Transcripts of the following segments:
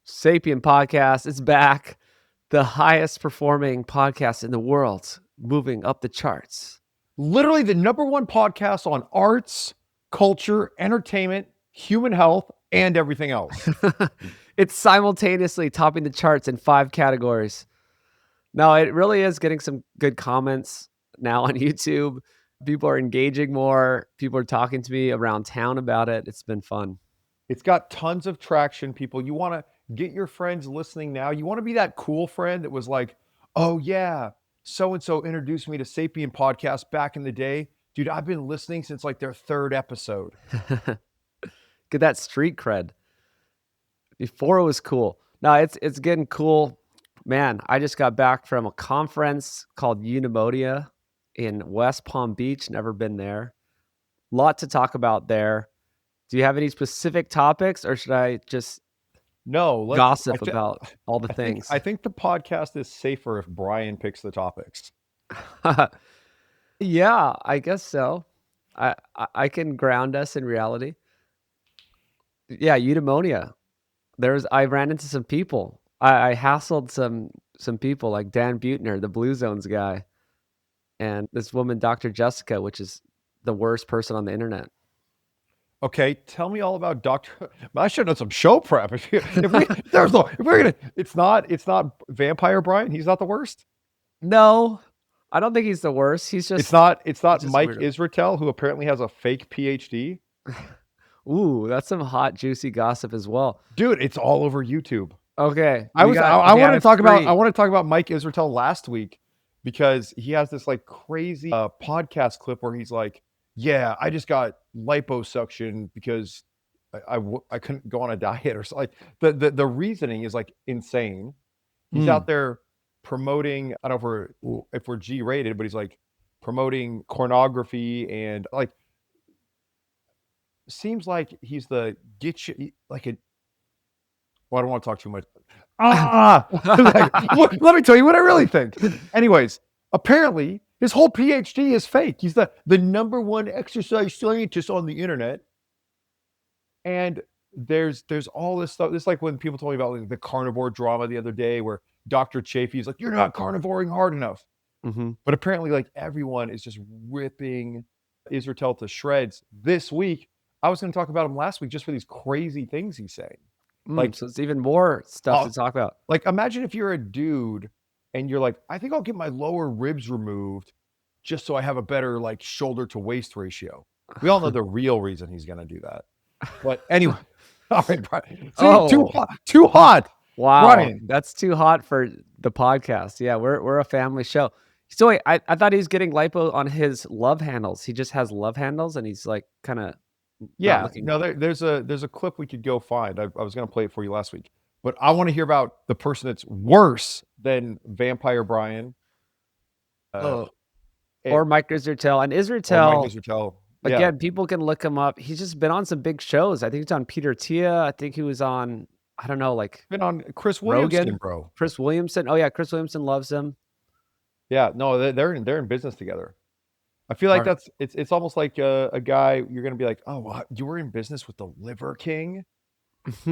Sapien podcast is back. The highest performing podcast in the world, moving up the charts. Literally the number one podcast on arts, culture, entertainment, human health, and everything else. It's simultaneously topping the charts in 5 categories. No, it really is getting some good comments now on YouTube. People are engaging more. People are talking to me around town about it. It's been fun. It's got tons of traction, people. You want to get your friends listening now. You want to be that cool friend that was like, oh, yeah, so-and-so introduced me to Sapien podcast back in the day. Dude, I've been listening since like their 3rd episode. Get that street cred. Before it was cool. No, it's getting cool. Man, I just got back from a conference called Unimodia in West Palm Beach. Never been there. Lot to talk about there. Do you have any specific topics, or should I just gossip about all the things? I think the podcast is safer if Brian picks the topics. Yeah, I guess so. I can ground us in reality. Yeah, eudaimonia. I ran into some people. I hassled some people like Dan Buettner, the Blue Zones guy, and this woman, Dr. Jessica, which is the worst person on the internet. Okay, tell me all about Dr. I should have done some show prep. It's not Vampire Brian. He's not the worst. No, I don't think he's the worst. He's just it's not Mike weirdo. Israetel, who apparently has a fake PhD. Ooh, that's some hot juicy gossip as well, dude. It's all over YouTube. Okay, I want to talk about Mike Israetel last week because he has this like crazy podcast clip where he's like, yeah, I just got liposuction because I couldn't go on a diet or something. Like the reasoning is like insane. He's out there promoting, I don't know if we're G rated, but he's like promoting pornography and like, seems like he's the get you like a, well, I don't want to talk too much. Let me tell you what I really think. Anyways, apparently his whole PhD is fake. He's the number one exercise scientist on the internet. And there's all this stuff. It's like when people told me about like, the carnivore drama the other day where Dr. Chafee's like, you're not carnivoring hard enough. Mm-hmm. But apparently like everyone is just ripping Israetel to shreds this week. I was going to talk about him last week just for these crazy things he's saying. Like, so it's even more stuff to talk about. Like, imagine if you're a dude and you're like, I think I'll get my lower ribs removed just so I have a better like shoulder to waist ratio. We all know the real reason he's going to do that. But anyway, all right, Brian. Too hot. Wow, Brian. That's too hot for the podcast. Yeah, we're a family show. So wait, I thought he was getting lipo on his love handles. He just has love handles, and he's like kind of. Yeah, no, there's a clip we could go find. I was going to play it for you last week, but I want to hear about the person that's worse than Vampire Brian. Or Mike Israetel. And Israetel, again, yeah. People can look him up. He's just been on some big shows. I think he's on Peter Tia. I think he was on, I don't know, like. Been on Chris Williamson, Rogan, bro. Chris Williamson. Oh, yeah, Chris Williamson loves him. Yeah, no, they're in business together. I feel like it's almost like a guy you're going to be like, oh, well, you were in business with the Liver King,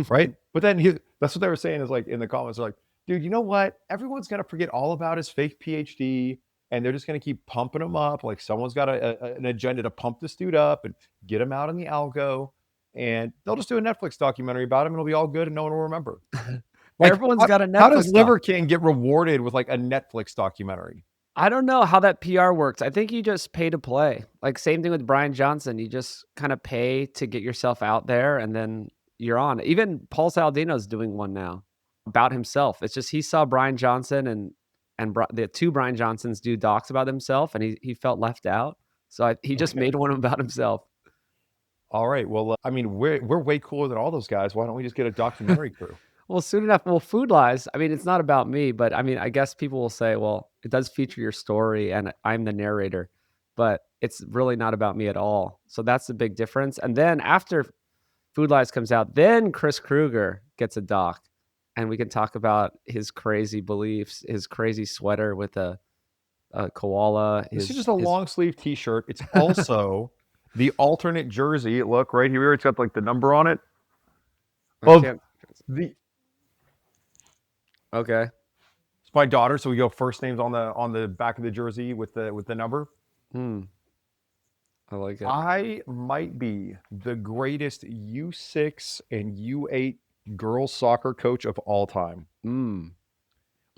right? But then that's what they were saying is like in the comments, they're like, dude, you know what? Everyone's going to forget all about his fake PhD and they're just going to keep pumping him up. Like someone's got an agenda to pump this dude up and get him out in the algo. And they'll just do a Netflix documentary about him and it'll be all good and no one will remember. Like, everyone's got a Netflix. How does Liver King get rewarded with like a Netflix documentary? I don't know how that PR works. I think you just pay to play. Like same thing with Brian Johnson. You just kind of pay to get yourself out there and then you're on. Even Paul Saladino's doing one now about himself. It's just he saw Brian Johnson and the 2 Brian Johnsons do docs about himself and he felt left out. So he just made one about himself. All right. Well, I mean, we're way cooler than all those guys. Why don't we just get a documentary crew? Well, soon enough. Well, Food Lies, I mean, it's not about me, but I mean, I guess people will say, well, it does feature your story and I'm the narrator, but it's really not about me at all. So that's the big difference. And then after Food Lies comes out, then Chris Krueger gets a doc and we can talk about his crazy beliefs, his crazy sweater with a koala. This is just a long sleeve t-shirt. It's also the alternate jersey. Look right here. It's got like the number on it. Okay. It's my daughter, so we go first names on the back of the jersey with the number. Hmm. I like it. I might be the greatest U6 and U8 girls soccer coach of all time. Mm.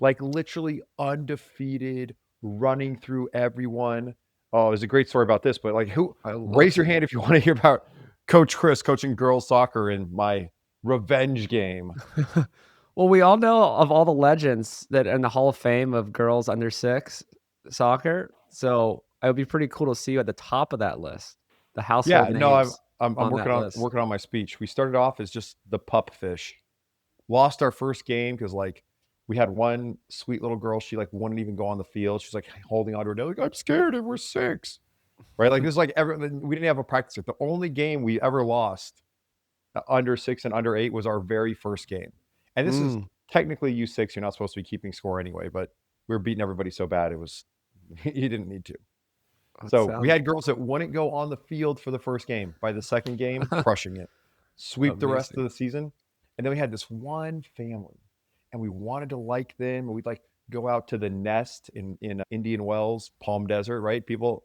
Like literally undefeated, running through everyone. Oh, there's a great story about this, but like who I love raise your hand if you want to hear about Coach Chris coaching girls soccer in my revenge game. Well, we all know of all the legends that in the Hall of Fame of girls under 6 soccer, so it would be pretty cool to see you at the top of that list, the household Yeah, no, I'm names I'm, I'm on working that on list. working on my speech. We started off as just the pup fish. Lost our first game because like we had one sweet little girl. She like wouldn't even go on the field. She's like holding on to her nose. Like, I'm scared and we're 6. Right? Like this is like we didn't have a practice. The only game we ever lost under 6 and under 8 was our very first game. And this is Mm, technically U6. You're not supposed to be keeping score anyway, but we were beating everybody so bad it was you didn't need to. that So we sounds had girls that wouldn't go on the field for the first game. By the second game, crushing it, sweep the rest of amazing. the season. And then we had this one family, and we wanted to like them, and we'd like go out to the Nest in Indian Wells, Palm Desert, right? People,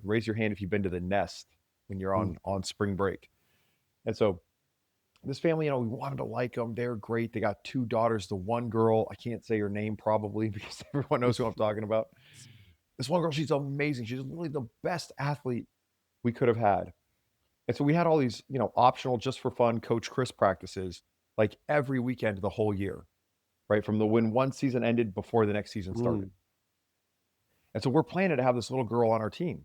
raise your hand if you've been to the Nest when you're Mm, on spring break. And so this family, we wanted to like them. They're great. They got 2 daughters. The one girl, I can't say her name probably because everyone knows who I'm talking about. This one girl, she's amazing. She's literally the best athlete we could have had. And so we had all these, optional just for fun Coach Chris practices like every weekend the whole year, right? From the when one season ended before the next season started. mm, And so we're planning to have this little girl on our team.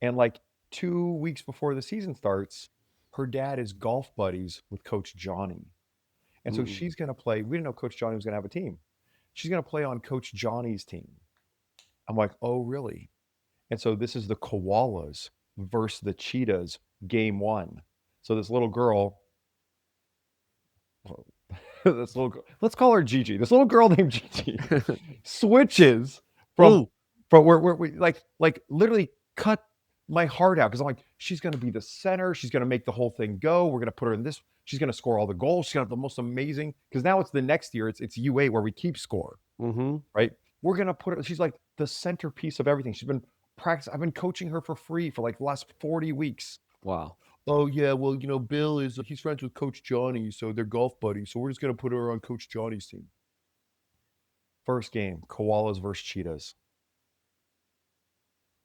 And like 2 weeks before the season starts, her dad is golf buddies with Coach Johnny. And so mm. she's going to play. We didn't know Coach Johnny was going to have a team. She's going to play on Coach Johnny's team. I'm like, oh, really? And so this is the koalas versus the cheetahs, game 1. So this little girl, let's call her Gigi. This little girl named Gigi switches from Ooh, where we like literally cut my heart out because I'm like, she's gonna be the center. She's gonna make the whole thing go. We're gonna put her in this. She's gonna score all the goals. She's gonna have the most amazing because now it's the next year. It's U8 where we keep score, mhm. right? We're gonna put her. She's like the centerpiece of everything. She's been practice. I've been coaching her for free for like the last 40 weeks. Wow. Oh yeah, well, Bill is he's friends with Coach Johnny, so they're golf buddies. So we're just gonna put her on Coach Johnny's team. First game, koalas versus cheetahs.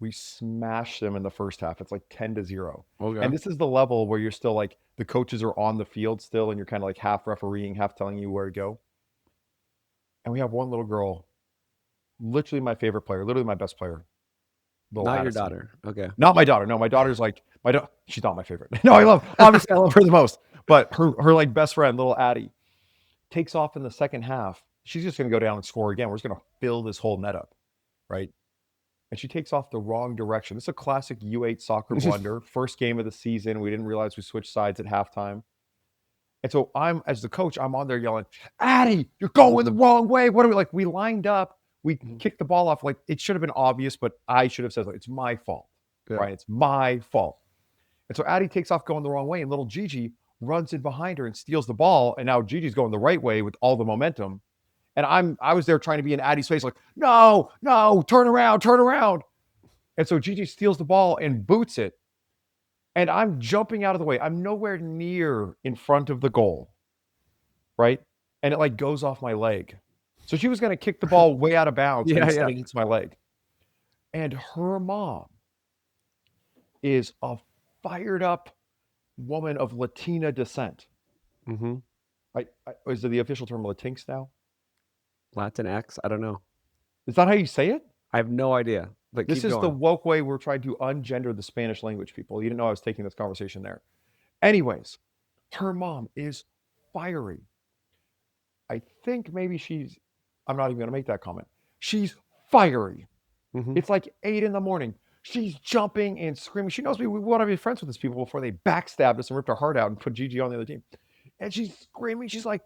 We smash them in the first half. It's like 10-0. Okay. And this is the level where you're still like the coaches are on the field still, and you're kind of like half refereeing, half telling you where to go. And we have one little girl, literally my favorite player, literally my best player, little Not your Addison. daughter. Okay. Not my daughter. No, my daughter's like she's not my favorite. No, obviously I love her the most. But her like best friend, little Addie, takes off in the second half. She's just gonna go down and score again. We're just gonna fill this whole net up, right? And she takes off the wrong direction. This is a classic U8 soccer blunder. First game of the season. We didn't realize we switched sides at halftime. And so as the coach, I'm on there yelling, Addie, you're going the wrong way. What are we like? We lined up, we Mhm. kicked the ball off. Like it should have been obvious, but I should have said, like, it's my fault, Yeah. right? It's my fault. And so Addie takes off going the wrong way, and little Gigi runs in behind her and steals the ball. And now Gigi's going the right way with all the momentum. And I was there trying to be in Addie's face, like, no, turn around, turn around. And so Gigi steals the ball and boots it. And I'm jumping out of the way. I'm nowhere near in front of the goal, right? And it like goes off my leg. So she was going to kick the ball way out of bounds, and Yeah, instead yeah. it hits my leg. And her mom is a fired up woman of Latina descent. Mhm. Is it the official term Latinx now? Latin X? I don't know. Is that how you say it? I have no idea, but This keep is the going. woke way we're trying to ungender the Spanish language, people. You didn't know I was taking this conversation there. Anyways, her mom is fiery. I think maybe I'm not even going to make that comment. She's fiery. Mhm. It's like 8 in the morning. She's jumping and screaming. She knows we want to be friends with these people before they backstabbed us and ripped our heart out and put Gigi on the other team. And she's screaming. She's like,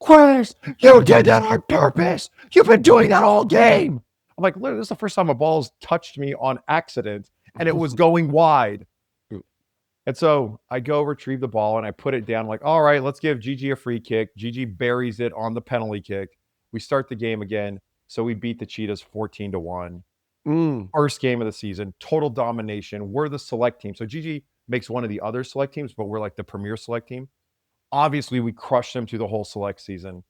Chris, you did that on purpose. You've been doing that all game. I'm like, literally, this is the first time a ball's touched me on accident, and it was going wide. And so I go retrieve the ball and I put it down, like, all right, let's give Gigi a free kick. Gigi buries it on the penalty kick. We start the game again. So we beat the Cheetahs 14-1. Mm. First game of the season, total domination. We're the select team. So GG makes one of the other select teams, but we're like the premier select team. Obviously, we crushed them through the whole select season.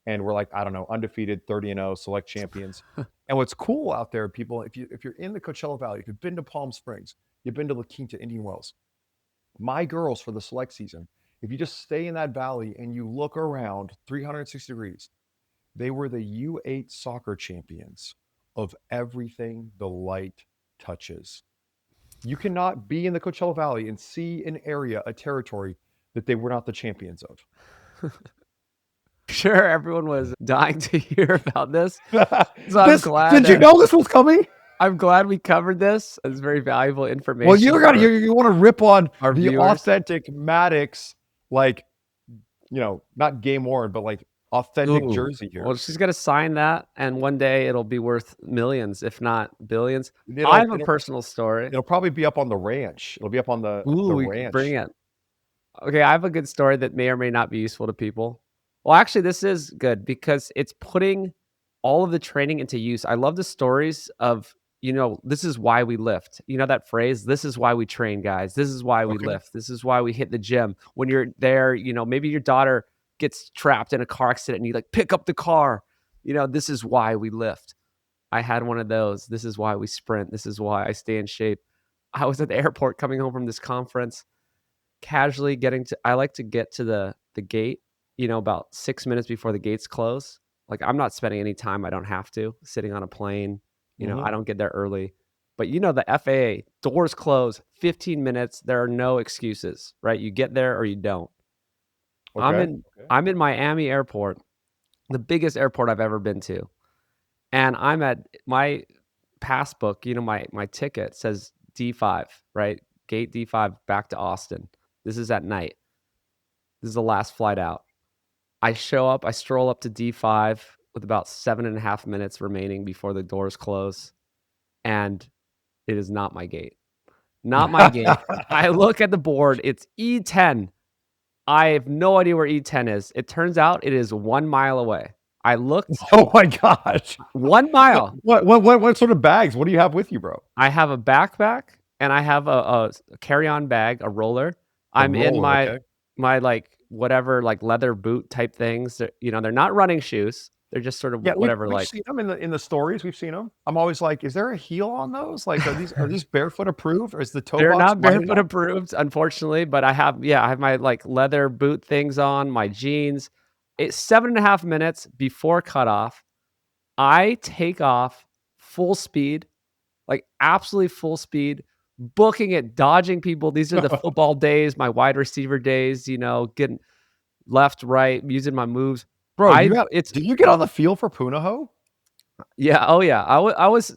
And we're like, I don't know, undefeated 30-0 select champions. And what's cool out there, people, if you're in the Coachella Valley, if you've been to Palm Springs, you've been to La Quinta, Indian Wells, my girls for the select season, if you just stay in that valley and you look around 360 degrees, they were the U8 soccer champions of everything the light touches. You cannot be in the Coachella Valley and see an area, a territory that they were not the champions of. Sure, everyone was dying to hear about this. So I'm This, glad. did you know this was coming? I'm glad we covered this. It's very valuable information. Well, you want to rip on our the viewers. authentic Maddox, like, not game worn, but like authentic jersey here. Well, she's gonna sign that, and one day it'll be worth millions, if not billions. I have a personal story. It'll probably be up on the ranch. It'll be up on the ranch. Bring it. Okay, I have a good story that may or may not be useful to people. Well, actually, this is good because it's putting all of the training into use. I love the stories of, this is why we lift. You know that phrase, this is why we train, guys. This is why we lift. This is why we hit the gym. When you're there, maybe your daughter gets trapped in a car accident and you like pick up the car. This is why we lift. I had one of those. This is why we sprint. This is why I stay in shape. I was at the airport coming home from this conference, casually I like to get to the gate, about 6 minutes before the gates close. Like, I'm not spending any time I don't have to sitting on a plane. I don't get there early. But the FAA, doors close, 15 minutes. There are no excuses, right? You get there or you don't. Okay. I'm in Miami Airport, the biggest airport I've ever been to. And I'm at my passbook, my ticket says D5, right? Gate D5 back to Austin. This is at night. This is the last flight out. I stroll up to D5 with about 7.5 minutes remaining before the doors close. And it is not my gate. Not my gate. I look at the board. It's E10. I have no idea where E10 is. It turns out it is 1 mile away. I looked. Oh my gosh. 1 mile. What sort of bags? What do you have with you, bro? I have a backpack and I have a carry-on bag, a roller. In my like whatever, like leather boot type things. They're not running shoes. They're just sort of whatever. We've seen them in the stories. We've seen them. I'm always like, is there a heel on those? Like, are these barefoot approved, or is the toe They're box not barefoot approved, unfortunately. But I have my like leather boot things on, my jeans. It's 7.5 minutes before cutoff. I take off full speed, like absolutely full speed, booking it, dodging people. These are the football days, my wide receiver days, getting left, right, using my moves. Bro, did you get on the field for Punahou? Yeah. Oh yeah.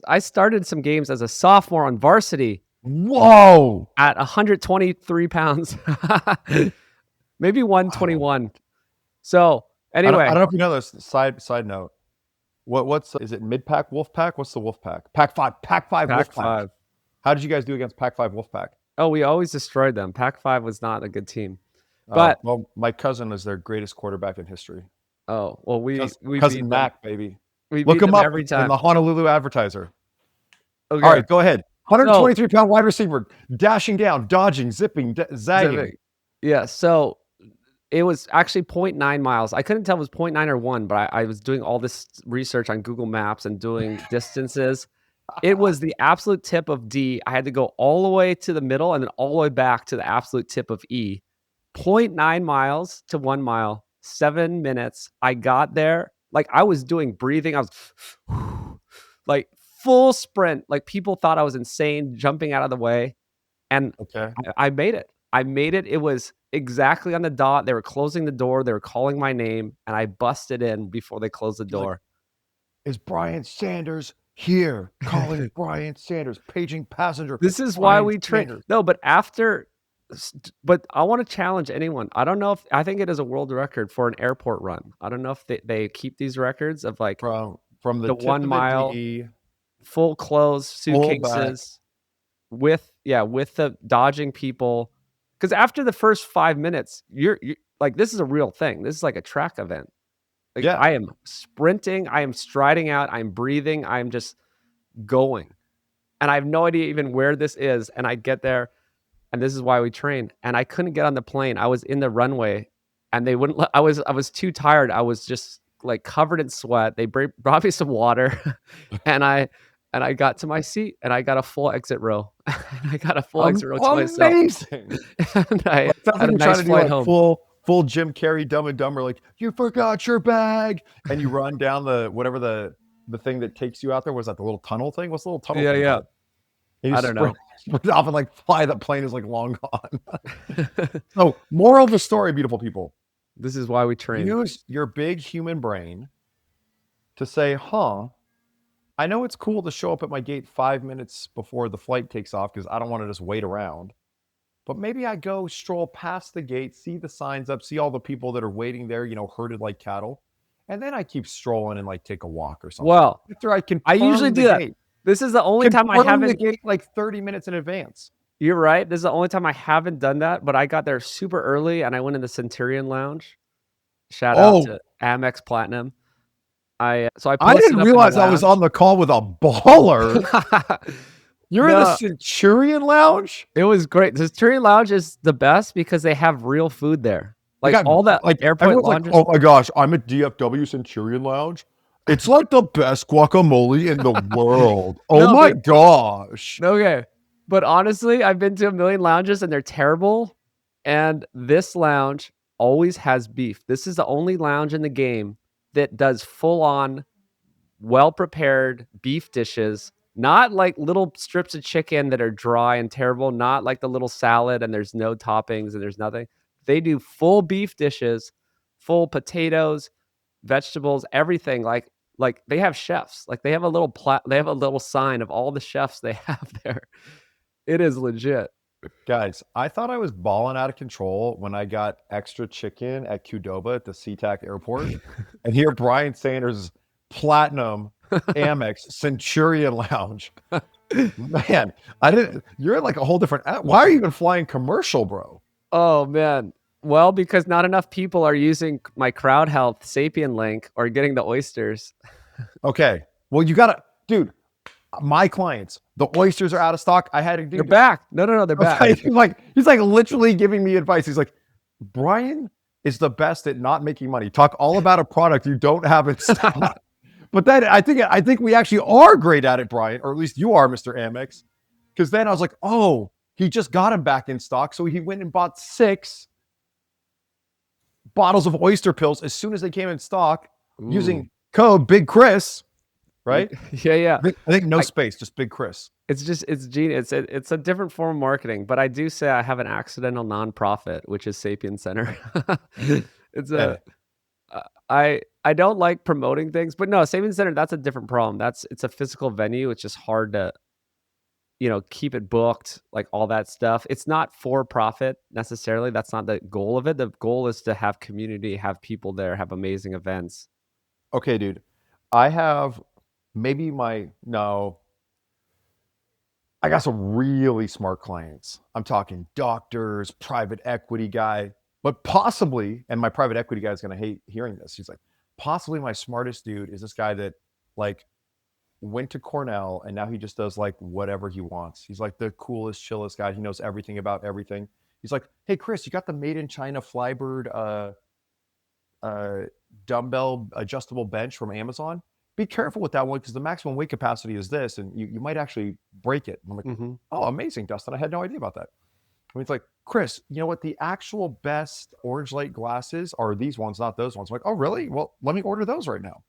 I started some games as a sophomore on varsity. Whoa. At 123 pounds, maybe 121. Wow. So anyway, I don't know if you know this. Side note. Is it mid-pack, wolf pack? What's the wolf pack? Pack 5 wolf pack. How did you guys do against Pack 5 wolf pack? Oh, we always destroyed them. Pack 5 was not a good team. But well, my cousin is their greatest quarterback in history. Oh, well, we cousin Mac, baby. We look him up every time in the Honolulu Advertiser. Okay. All right, go ahead. 123-pound wide receiver, dashing down, dodging, zipping, zagging. Yeah, so it was actually 0.9 miles. I couldn't tell if it was 0.9 or 1, but I was doing all this research on Google Maps and doing distances. It was the absolute tip of D. I had to go all the way to the middle and then all the way back to the absolute tip of E. 0.9 miles to 1 mile, 7 minutes. I got there. Like, I was doing breathing. I was like full sprint. Like, people thought I was insane, jumping out of the way. And I made it. It was exactly on the dot. They were closing the door. They were calling my name, and I busted in before they closed the door. Like, is Brian Sanders here? Calling Brian Sanders, paging passenger. This is why we train. No, but I want to challenge anyone. I don't know I think it is a world record for an airport run. I don't know if they keep these records of like from the 1 mile, full clothes, suitcases, with the dodging people. Because after the first 5 minutes, you're like, this is a real thing. This is like a track event. Like, Yeah. I am sprinting, I am striding out, I'm breathing, I'm just going, and I have no idea even where this is, and I get there, and this is why we train, and I couldn't get on the plane. I was in the runway, and they wouldn't let I was too tired. I was just, like, covered in sweat. They brought me some water, and I got to my seat, and I got a full exit row. And I got a full exit row to myself, Amazing. and I Like, sounds had like a you're trying nice to do flight like home. full Jim Carrey Dumb and Dumber, like, you forgot your bag, and you run down the whatever the thing that takes you out there. Was that the little tunnel thing? What's the little tunnel Yeah, thing yeah. called? And you I don't sprint, know. sprint off and like fly. The plane is like long gone. So, moral of the story, beautiful people: This is why we train. use your big human brain to say, "Huh, I know it's cool to show up at my gate 5 minutes before the flight takes off because I don't want to just wait around. But maybe I go stroll past the gate, see the signs up, see all the people that are waiting there, herded like cattle. And then I keep strolling and like take a walk or something. Well, After I I usually confirm the do that. gate. This is the only time I Confirm the haven't gate like 30 minutes in advance. You're right. This is the only time I haven't done that, but I got there super early and I went in the Centurion Lounge. Shout out Oh, to Amex Platinum. I I posted didn't up in the realize I was on lounge. the call with a baller. You're in the No, Centurion Lounge? it was great. The Centurion Lounge is the best because they have real food there. They Like got all the like airport everyone's like, lounges. oh my gosh, I'm at DFW Centurion Lounge. It's like the best guacamole in the world. Oh No, my but gosh. okay. But honestly, I've been to a million lounges and they're terrible. And this lounge always has beef. This is the only lounge in the game that does full on, well prepared beef dishes, not like little strips of chicken that are dry and terrible, not like the little salad and there's no toppings and there's nothing. They do full beef dishes, full potatoes, vegetables, everything. Like they have chefs. Like they have a little they have a little sign of all the chefs they have there. It is legit. Guys, I thought I was balling out of control when I got extra chicken at Qdoba at the SeaTac airport. And here Brian Sanders' Platinum Amex Centurion Lounge. Man, you're in like a whole different, why are you even flying commercial, bro? Oh man. Well, because not enough people are using my crowd health Sapien link or getting the oysters. Okay. Well, you gotta, dude, my clients, the oysters are out of stock. I had to They're do, back. No, they're back. okay. He's like literally giving me advice. He's like, Brian is the best at not making money. Talk all about a product you don't have in stock. But then I think we actually are great at it, Brian, or at least you are, Mr. Amex. Because then I was like, oh, he just got him back in stock. So he went and bought 6 bottles of oyster pills as soon as they came in stock Ooh. using code Big Chris, right? Yeah, yeah. I think no I space, just Big Chris. it's genius. It's a different form of marketing, but I do say I have an accidental nonprofit, which is Sapien Center. It's Hey, a I don't like promoting things, but no, Sapien Center, that's a different problem. It's a physical venue. It's just hard to, keep it booked, like all that stuff. It's not for profit necessarily. That's not the goal of it. The goal is to have community, have people there, have amazing events. okay, dude. I have maybe my, no, I got some really smart clients. I'm talking doctors, private equity guy, but possibly, and my private equity guy is going to hate hearing this. He's like, possibly my smartest dude is this guy that like went to Cornell and now he just does like whatever he wants. He's like the coolest, chillest guy. He knows everything about everything. He's like, hey, Chris, you got the made in China Flybird uh, dumbbell adjustable bench from Amazon? Be careful with that one because the maximum weight capacity is this, and you might actually break it. And I'm like, Mhm. oh, amazing, Dustin. I had no idea about that. I mean, it's like, Chris, you know what? The actual best orange light glasses are these ones, not those ones. I'm like, oh, really? Well, let me order those right now.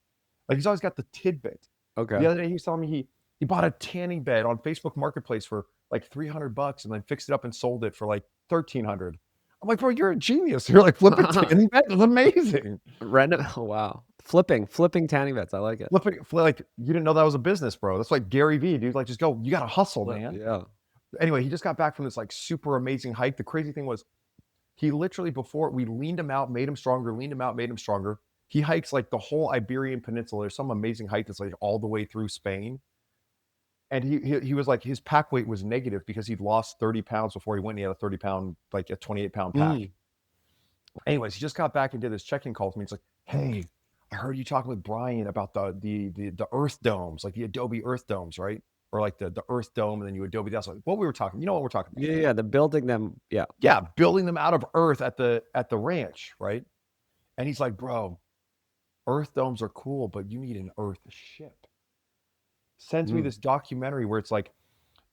Like he's always got the tidbit. Okay. The other day he was telling me he bought a tanning bed on Facebook Marketplace for like $300 and then fixed it up and sold it for like 1,300. I'm like, bro, you're a genius. You're like flipping tanning bed is amazing. Random oh, wow. Flipping tanning beds, I like it. Like you didn't know that was a business, bro. That's like Gary Vee, dude. Like just go, you gotta hustle, Flip, man. yeah. Anyway, he just got back from this like super amazing hike. The crazy thing was he literally before we leaned him out, made him stronger, leaned him out, made him stronger. He hikes like the whole Iberian Peninsula. There's some amazing hike that's like all the way through Spain. And he was like his pack weight was negative because he'd lost 30 pounds before he went. He had a 30-pound, like a 28-pound pack. Mm. Anyways, he just got back and did this check-in call with me. He's like, hey, I heard you talking with Brian about the Earth domes, like the Adobe Earth domes, right? Or like the Earth dome, and then you Adobe. That's like what we were talking. You know what we're talking about? Yeah, the building them. Yeah. Yeah, building them out of Earth at the ranch, right? And he's like, bro, Earth domes are cool, but you need an Earth ship. Sends me Mm. this documentary where it's like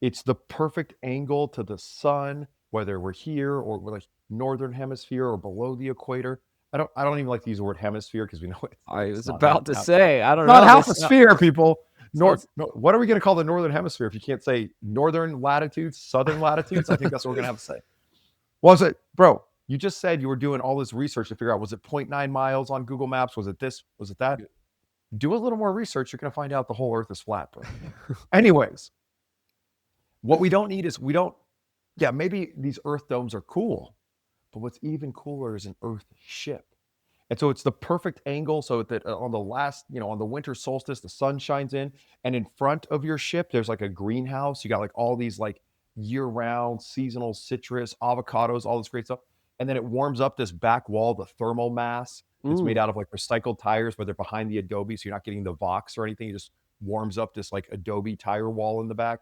it's the perfect angle to the sun, whether we're here or we're like northern hemisphere or below the equator. I don't even like to use the word hemisphere because we know I it's was not about to half, say, I it's don't not know. half This a sphere, people. sounds No, what are we going to call the northern hemisphere if you can't say northern latitudes, southern latitudes? I think that's what we're going to have to say. Was it, bro? You just said you were doing all this research to figure out, was it zero 0.9 miles on Google Maps? Was it this? Was it that? Do a little more research. You're going to find out the whole Earth is flat, bro. Anyways, what we don't need is yeah, maybe these Earth domes are cool, but what's even cooler is an Earth ship. And so it's the perfect angle so that on the last, on the winter solstice, the sun shines in, and in front of your ship, there's like a greenhouse. You got like all these like year-round seasonal citrus, avocados, all this great stuff. And then it warms up this back wall, the thermal mass. It's made mm. out of like recycled tires, but they're behind the Adobe, so you're not getting the Vox or anything. It just warms up this like Adobe tire wall in the back.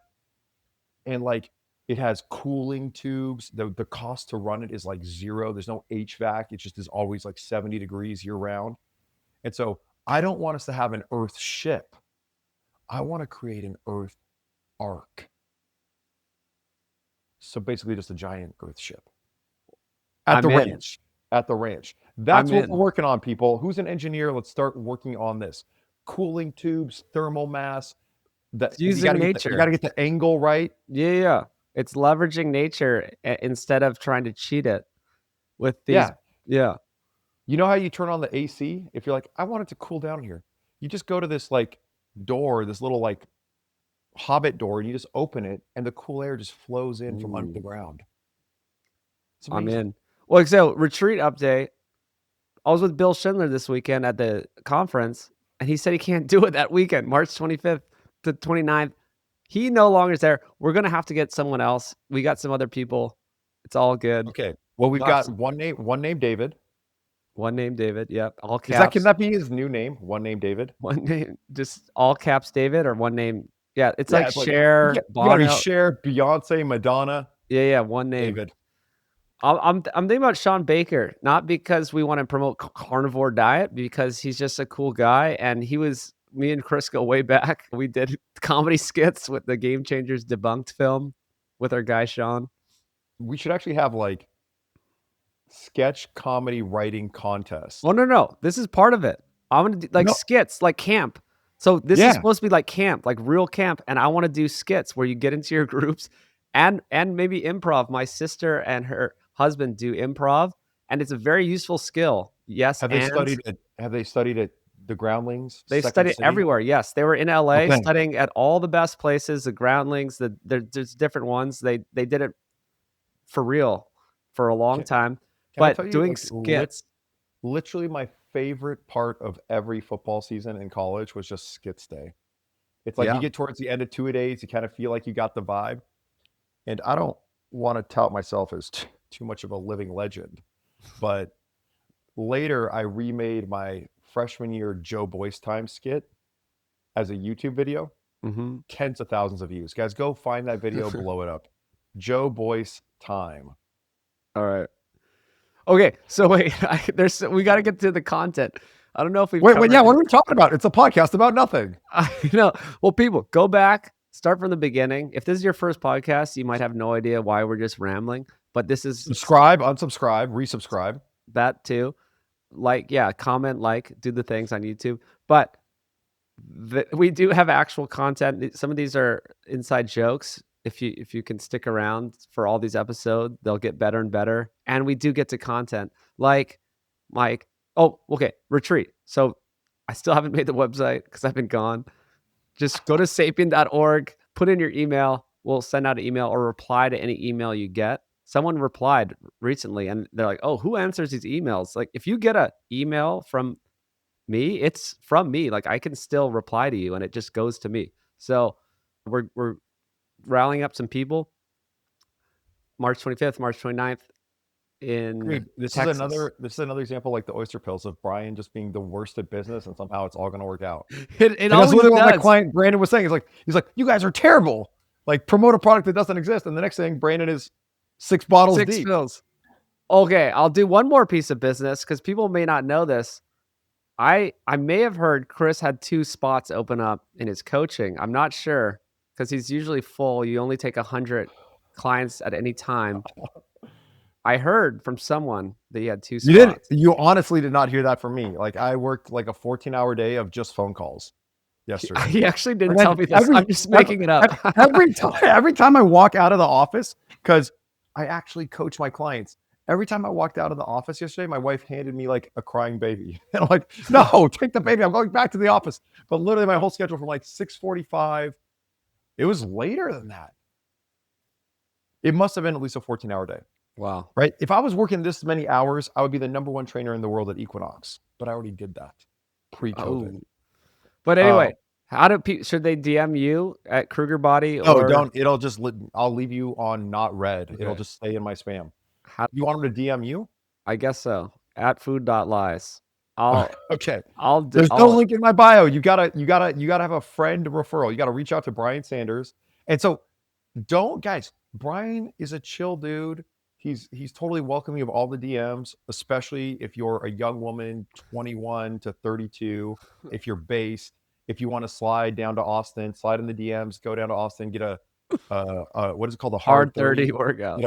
And like it has cooling tubes. The cost to run it is like zero. There's no HVAC. It just is always like 70 degrees year round. And so I don't want us to have an Earth ship. I want to create an Earth arc. So basically just a giant Earth ship at the I'm in. ranch. At the ranch. I'm That's what we're in. working on, people. Who's an engineer? Let's start working on this. Cooling tubes, thermal mass. That It's you got using to get you got nature. to get the angle right. Yeah, yeah. It's leveraging nature instead of trying to cheat it with these. Yeah. Yeah. You know how you turn on the AC? If you're like, I want it to cool down here, you just go to this like door, this little like hobbit door, and you just open it, and the cool air just flows in from under the Ooh, ground. It's I'm amazing. in. Well, so retreat update. I was with Bill Schindler this weekend at the conference, and he said he can't do it that weekend, March 25th to 29th. He no longer is there. We're gonna have to get someone else. We got some other people. It's all good. Okay. Well, we've We'll have got some one name David. one name David. Yep. All Can caps. that be his new name? One name David. One name, just all caps David or one name. Yeah, it's Yeah, like it's like Cher, you got to be Bono. Cher, Beyonce, Madonna, Yeah, yeah, one name. David. I'm thinking about Sean Baker, not because we want to promote carnivore diet, because he's just a cool guy, and he was me and Chris go way back. We did comedy skits with the Game Changers Debunked film with our guy Sean. We should actually have like sketch comedy writing Oh contest. no, no, this is part of it. I'm gonna do like No, skits, like camp. So this is yeah. supposed to be like camp, like real camp, and I want to do skits where you get into your groups and maybe improv. My sister and her husband do improv, and it's a very useful skill. Yes, and Have they studied at the Groundlings, they Second studied City? everywhere. Yes, they were in LA Okay. studying at all the best places, the Groundlings, there's different ones. They did it for real for a long Can, time, can I tell but you, doing like, skits. literally my favorite part of every football season in college was just skits day. It's like you Yeah. get towards the end of 2 days, you kind of feel like you got the vibe. And I don't want to tout myself as too much of a living legend, but later I remade my freshman year Joe Boyce time skit as a YouTube video. Mhm. Tens of thousands of views. Guys, go find that video, blow it up. Joe Boyce time. All right. Okay, so wait, we got to get to the content. I don't know if we've Wait, covered yeah, what the. are we talking about? It's a podcast about nothing. Well, people, go back, start from the beginning. If this is your first podcast, you might have no idea why we're just rambling, but this is Subscribe, unsubscribe, resubscribe. that too. Like, yeah, comment, like, do the things on YouTube, but we do have actual content. Some of these are inside jokes. If you can stick around for all these episodes, they'll get better and better. And we do get to content like Mike. Oh, okay. Retreat. So I still haven't made the website because I've been gone. Just go to sapien.org, put in your email. We'll send out an email or reply to any email you get. Someone replied recently and they're like, oh, who answers these emails? Like if you get an email from me, it's from me. Like I can still reply to you and it just goes to me. So we're rallying up some people. March 25th, March 29th in Dude, this is Texas. another example like the oyster pills of Brian just being the worst at business and somehow it's all gonna work out. It And that's always literally what my does. client Brandon was saying. He's like, you guys are terrible. Like promote a product that doesn't exist. And the next thing, Brandon is 6 bottles 6 deep. fills. Okay, I'll do one more piece of business because people may not know this. I may have heard Chris had 2 spots open up in his coaching. I'm not sure because he's usually full. You only take 100 clients at any time. I heard from someone that he had 2 spots. You honestly did not hear that from me. Like I worked like a 14-hour day of just phone calls yesterday. He actually didn't And tell then me this. I'm just making it up. every time I walk out of the office, because I actually coach my clients. Every time I walked out of the office yesterday, my wife handed me like a crying baby. And I'm like, no, take the baby. I'm going back to the office. But literally my whole schedule from like 6:45, it was later than that. It must have been at least a 14-hour day. Wow. Right? If I was working this many hours, I would be the #1 trainer in the world at Equinox. But I already did that pre-COVID. Oh. But anyway, how do should they DM you at Kruger Body No, or don't. It'll just I'll leave you on not read. okay. It'll just stay in my spam. How, You want them to DM you? I guess so. At food.lies. I'll Okay. I'll There's no link in my bio. You gotta have a friend referral. You gotta reach out to Brian Sanders. And so guys, Brian is a chill dude. He's totally welcoming of all the DMs, especially if you're a young woman, 21 to 32, if you're based, if you want to slide down to Austin, slide in the DMs, go down to Austin, get a what is it called? A hard 30 workout.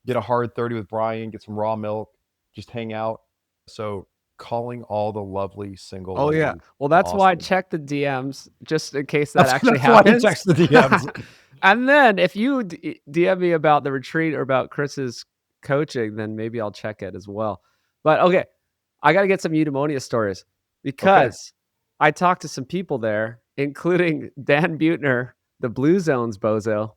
Get a hard 30 with Brian, get some raw milk, just hang out. So calling all the lovely single Oh, yeah. ladies Well, that's in why I Austin. check the DMs just in case that actually That's why I happens. text the DMs. And then if you DM me about the retreat or about Chris's coaching, then maybe I'll check it as well. But okay, I got to get some eudaimonia stories because I talked to some people there, including Dan Buettner, the Blue Zones bozo.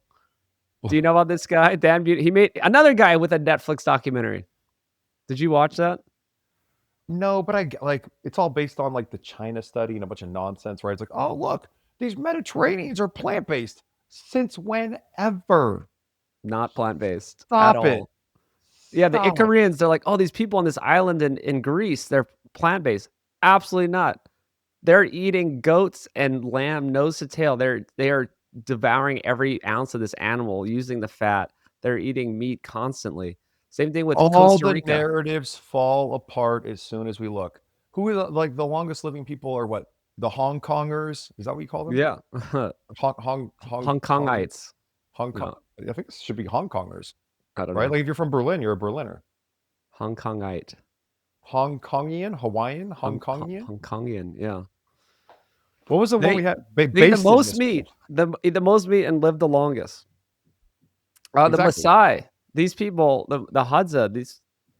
Do you know about this guy? Dan Buettner. He made another guy with a Netflix documentary. Did you watch that? No, but I like it's all based on like the China study and a bunch of nonsense, right? It's like, oh look, these Mediterraneans are plant-based. Since whenever? Not plant-based at Stop it. all. Yeah, the Stop. Icarians, they're like, oh, these people on this island in Greece, they're plant-based. Absolutely not. They're eating goats and lamb nose to tail. They are devouring every ounce of this animal, using the fat. They're eating meat constantly. Same thing with All Costa the Rica. narratives fall apart as soon as we look. Who is like the longest living people are what? The Hong Kongers? Is that what you call them? Yeah. Hong Kongites. Hong Kong. I think it should be Hong Kongers, I don't right? know. Like if you're from Berlin, you're a Berliner. Hong Kongite. Hong Kongian, Hawaiian, Hong Kongian. Hong Kongian, yeah. What was the one we had? They eat the most meat. Eat the most meat and live the longest. The Maasai. These people, the Hadza,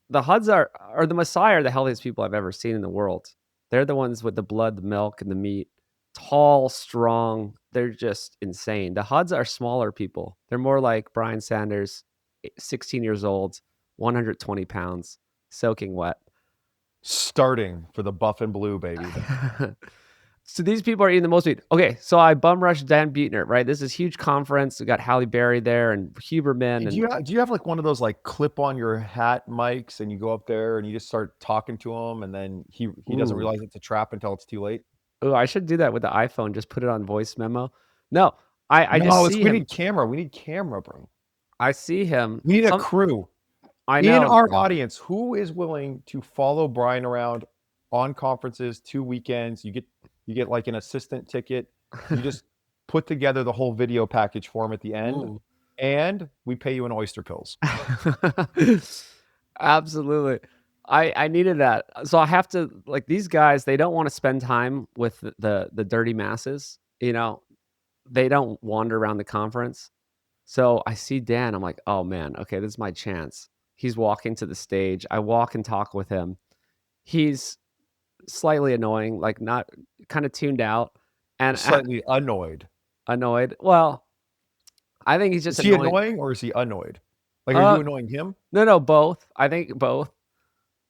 the Hadza are the Maasai are the healthiest people I've ever seen in the world. They're the ones with the blood, the milk, and the meat. Tall, strong. They're just insane. The Hadza are smaller people. They're more like Brian Sanders, 16 years old, 120 pounds, soaking wet. Starting for the buff and blue, baby. So these people are eating the most meat. Okay, so I bum rushed Dan Buettner, right? This is a huge conference. We got Halle Berry there and Huberman. Do you have like one of those like clip on your hat mics and you go up there and you just start talking to him and then he doesn't realize it's a trap until it's too late? Oh, I should do that with the iPhone. Just put it on voice memo. No, I just see him. We need camera. We need camera, bro. I see him. We need a crew. I know. In our audience, who is willing to follow Brian around on conferences, 2 weekends? You get like an assistant ticket. You just put together the whole video package for him at the end, and we pay you in oyster pills. Absolutely. I needed that. So I have to, like, these guys, they don't want to spend time with the dirty masses. You know, they don't wander around the conference. So I see Dan. I'm like, oh man, okay, this is my chance. He's walking to the stage. I walk and talk with him. He's slightly annoying, like not kind of tuned out and slightly annoyed. Well, I think he's just is he annoying or is he annoyed? Like, are you annoying him? No, both. I think both.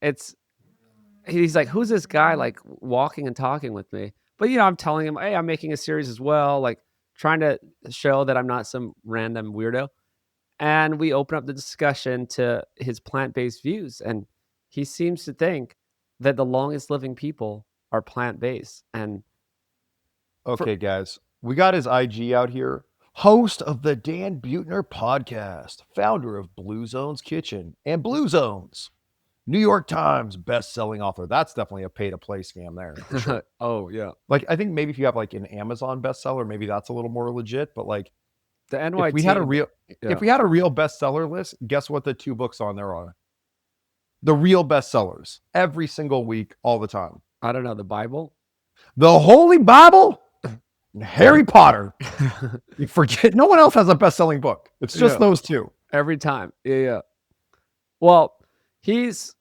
He's like, who's this guy like walking and talking with me? But you know, I'm telling him, hey, I'm making a series as well, like trying to show that I'm not some random weirdo. and we open up the discussion to his plant-based views, and he seems to think that the longest living people are plant-based, and for Okay, guys, we got his IG out here. Host of the Dan Buettner podcast, founder of Blue Zone's Kitchen and Blue Zones, New York Times best-selling author. That's definitely a pay-to-play scam there for sure. oh, yeah. Like, I think maybe if you have like an Amazon bestseller, maybe that's a little more legit. But like, The if we had a NYT real, yeah. if we had a real bestseller list, guess what the 2 books on there are? The real bestsellers every single week, all the time. I don't know, the Bible? The Holy Bible and Harry Potter. You forget, no one else has a best-selling book. It's just those 2. Every time. Yeah. Well, he's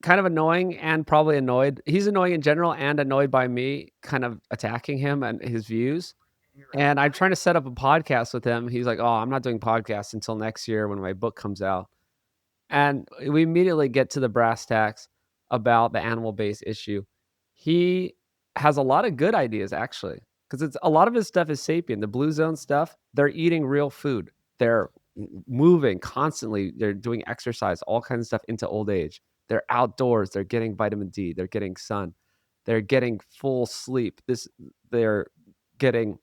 kind of annoying and probably annoyed. He's annoying in general and annoyed by me kind of attacking him and his views. And I'm trying to set up a podcast with him. He's like, "Oh, I'm not doing podcasts until next year when my book comes out." And we immediately get to the brass tacks about the animal-based issue. He has a lot of good ideas actually, because it's a lot of his stuff is Sapien. The Blue Zone stuff, they're eating real food. They're moving constantly. They're doing exercise, all kinds of stuff into old age. They're outdoors. They're getting vitamin D. They're getting sun. They're getting full sleep. They're getting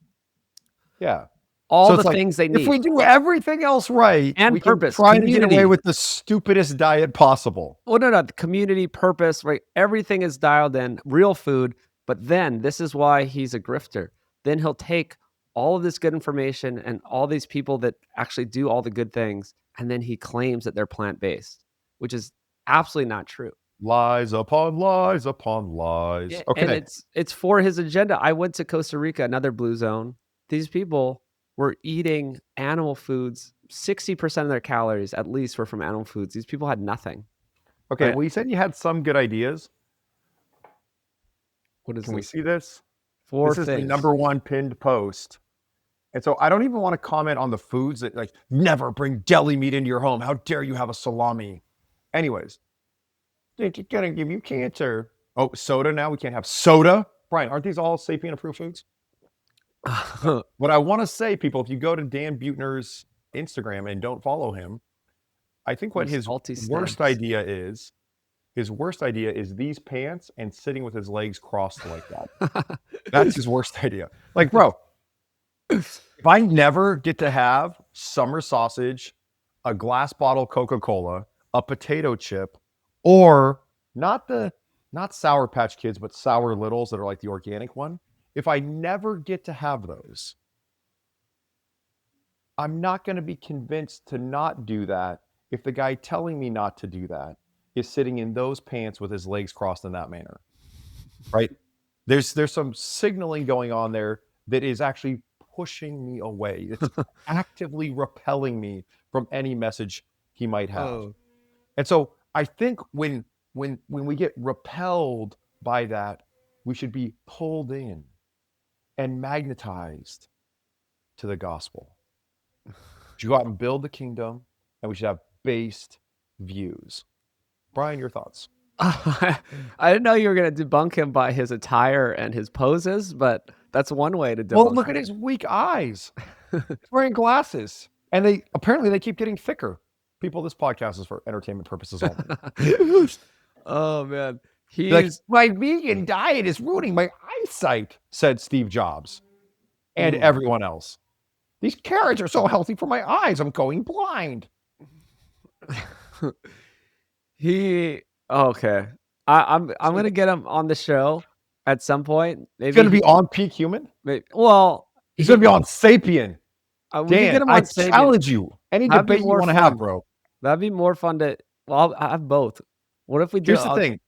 Yeah. all So the it's like, things they if we need do everything else right, and we can purpose, try to get away community. with the stupidest diet possible. Well, no, the community purpose, right? Everything is dialed in, real food. But then this is why he's a grifter. Then he'll take all of this good information and all these people that actually do all the good things, and then he claims that they're plant-based, which is absolutely not true. Lies upon lies upon lies. Yeah, and Okay. it's for his agenda. I went to Costa Rica, another blue zone. These people were eating animal foods. 60% of their calories, at least, were from animal foods. These people had nothing. Okay. Right? Well, you said you had some good ideas. What is Can we this? see this? 4 This is the things. #1 pinned post. And so I don't even want to comment on the foods that, like, never bring deli meat into your home. How dare you have a salami? Anyways, it's going to give you cancer. Oh, soda now? We can't have soda? Brian, aren't these all Sapien approved foods? What I want to say, people, if you go to Dan Buettner's Instagram and don't follow him, I think what his worst idea is these pants and sitting with his legs crossed like that. That's his worst idea. Like, bro, if I never get to have summer sausage, a glass bottle Coca-Cola, a potato chip, or not Sour Patch Kids, but Sour Littles that are like the organic one, if I never get to have those, I'm not going to be convinced to not do that if the guy telling me not to do that is sitting in those pants with his legs crossed in that manner. Right? There's some signaling going on there that is actually pushing me away. It's actively repelling me from any message he might have. Oh. And so I think when we get repelled by that, we should be pulled in and magnetized to the gospel. We should go out and build the kingdom, and we should have based views. Brian, your thoughts? I didn't know you were going to debunk him by his attire and his poses, but that's one way to debunk him. Well, look at his weak eyes. He's wearing glasses, and they keep getting thicker. People, this podcast is for entertainment purposes only. Oh man, he's like, my vegan diet is ruining my eyesight, said Steve Jobs, and everyone else. These carrots are so healthy for my eyes. I'm going blind. Okay. I'm gonna get him on the show at some point. Maybe he's gonna be on Peak Human. Maybe, well, he's gonna be on Sapien. Dan, get him on Sapien. Challenge you. Any debate you want to have, bro. That'd be more fun to. Well, I have both. What if we do? Here's the thing,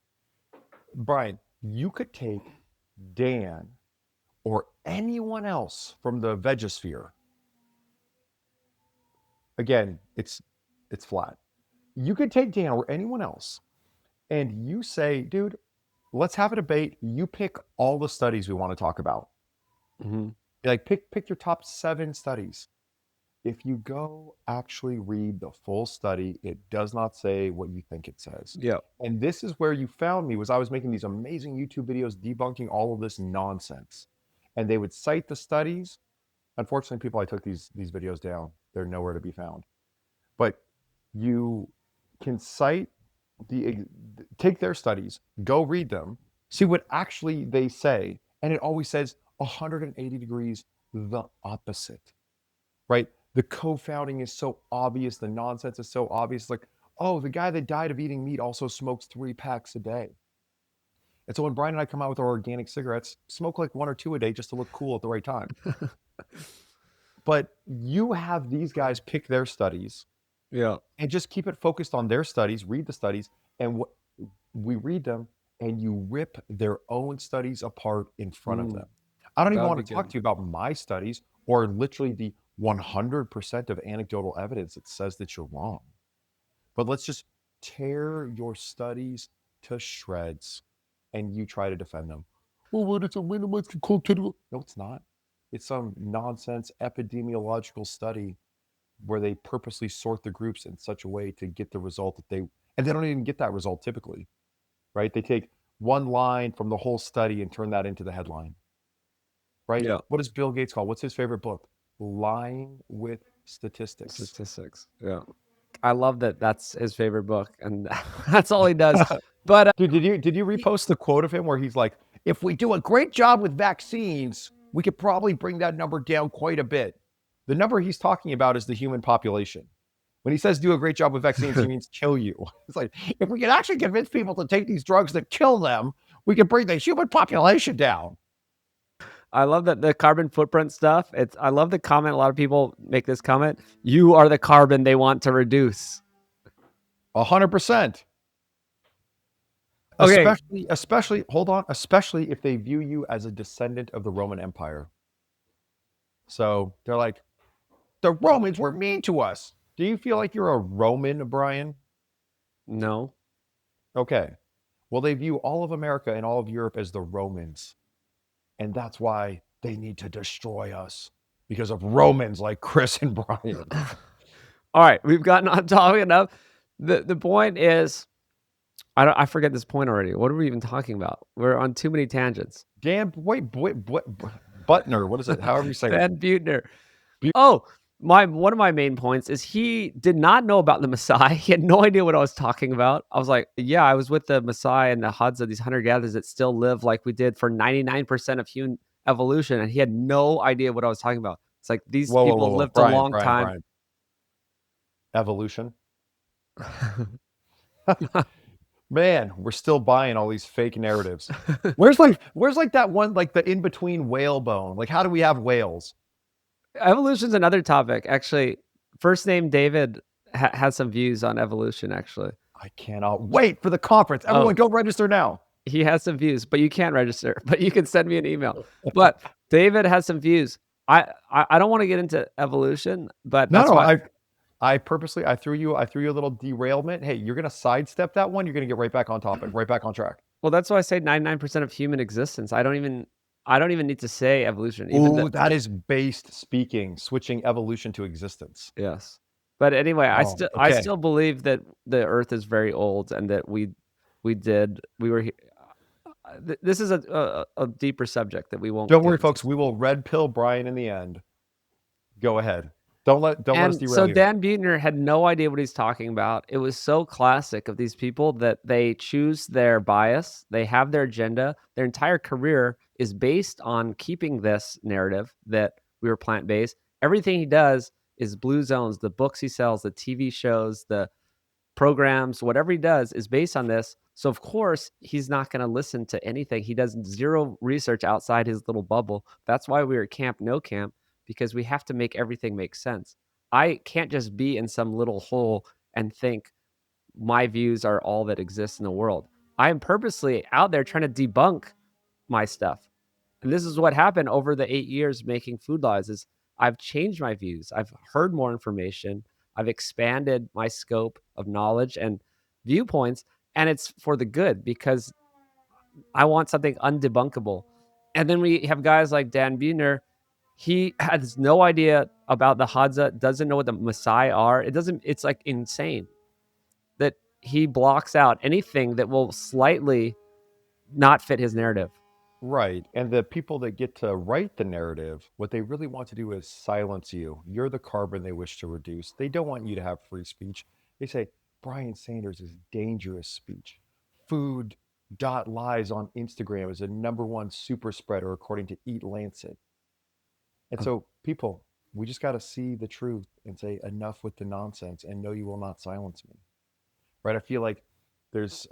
Brian. You could take Dan or anyone else from the vegosphere. Again, it's flat. You could take Dan or anyone else, and you say, dude, let's have a debate. You pick all the studies we want to talk about. Mm-hmm. Like, pick your top 7 studies. If you go actually read the full study, it does not say what you think it says. Yeah. And this is where you found me, was I was making these amazing YouTube videos debunking all of this nonsense. And they would cite the studies, unfortunately, people, I took these videos down. They're nowhere to be found. But you can cite take their studies, go read them, see what actually they say, and it always says 180 degrees the opposite, right? The co-founding is so obvious, the nonsense is so obvious. Like, oh, the guy that died of eating meat also smokes 3 packs a day. And so when Brian and I come out with our organic cigarettes, smoke like 1 or 2 a day just to look cool at the right time. But you have these guys pick their studies Yeah. and just keep it focused on their studies, read the studies, and we read them, and you rip their own studies apart in front of them. I don't even That would want be to talk good. to you about my studies or literally the 100% of anecdotal evidence that says that you're wrong. But let's just tear your studies to shreds and you try to defend them. Well, what is a randomized controlled? No, it's not. It's some nonsense epidemiological study where they purposely sort the groups in such a way to get the result that and they don't even get that result typically, right? They take one line from the whole study and turn that into the headline, right? Yeah. What does Bill Gates call? What's his favorite book? Lying with Statistics. Statistics. Yeah. I love that that's his favorite book, and that's all he does. But Dude, did you repost the quote of him where he's like, "If we do a great job with vaccines, we could probably bring that number down quite a bit." The number he's talking about is the human population. When he says do a great job with vaccines, he means kill you. It's like, if we can actually convince people to take these drugs that kill them, we can bring the human population down. I love that the carbon footprint stuff. I love the comment. A lot of people make this comment. You are the carbon they want to reduce. 100%. Okay. Especially, hold on, especially if they view you as a descendant of the Roman Empire. So they're like, the Romans were mean to us. Do you feel like you're a Roman, Brian? No. Okay. Well, they view all of America and all of Europe as the Romans. And that's why they need to destroy us because of Romans like Chris and Brian. All right, we've gotten on topic enough. The point is, I forget this point already. What are we even talking about? We're on too many tangents. Dan Buettner, what is it? However you say it. Dan Buettner. Oh, one of my main points is he did not know about the Maasai. He had no idea what I was talking about. I was like, yeah, I was with the Maasai and the Hadza, these hunter-gatherers that still live like we did for 99% of human evolution, and he had no idea what I was talking about. It's like these people Whoa. lived a long Brian, time. Brian. Evolution. Man, we're still buying all these fake narratives. Where's like that one, like the in-between whale bone? Like, how do we have whales? Evolution's another topic. Actually, first name David has some views on evolution, actually. I cannot wait for the conference. Everyone go register now. He has some views, but you can't register, but you can send me an email. But David has some views. I don't want to get into evolution, but that's why I purposely threw you a little derailment. Hey, you're gonna sidestep that one. You're gonna get right back on topic, right back on track. well, that's why I say 99% of human existence. I don't even need to say evolution. Ooh, that is based speaking, switching evolution to existence. Yes. But anyway, I Okay. still believe that the Earth is very old and that we were here. This is a deeper subject that we won't. Don't worry, folks. We will red pill Brian in the end. Go ahead. Don't let us derail So you. Dan Buettner had no idea what he's talking about. It was so classic of these people that they choose their bias, they have their agenda, their entire career is based on keeping this narrative that we were plant-based. Everything he does is blue zones, the books he sells, the TV shows, the programs, whatever he does is based on this. So of course, he's not going to listen to anything. He does zero research outside his little bubble. That's why we were Camp No Camp, because we have to make everything make sense. I can't just be in some little hole and think my views are all that exists in the world. I am purposely out there trying to debunk my stuff. And this is what happened over the 8 years making Food Laws is I've changed my views. I've heard more information. I've expanded my scope of knowledge and viewpoints, and it's for the good because I want something undebunkable. And then we have guys like Dan Buettner. He has no idea about the Hadza, doesn't know what the Maasai are. It's like insane that he blocks out anything that will slightly not fit his narrative. Right. And the people that get to write the narrative, what they really want to do is silence you. You're the carbon they wish to reduce. They don't want you to have free speech. They say Brian Sanders is dangerous speech. Food dot lies on Instagram is the #1 super spreader according to Eat Lancet. And Uh, so people, we just got to see the truth and say enough with the nonsense and no, you will not silence me. Right? I feel like there's,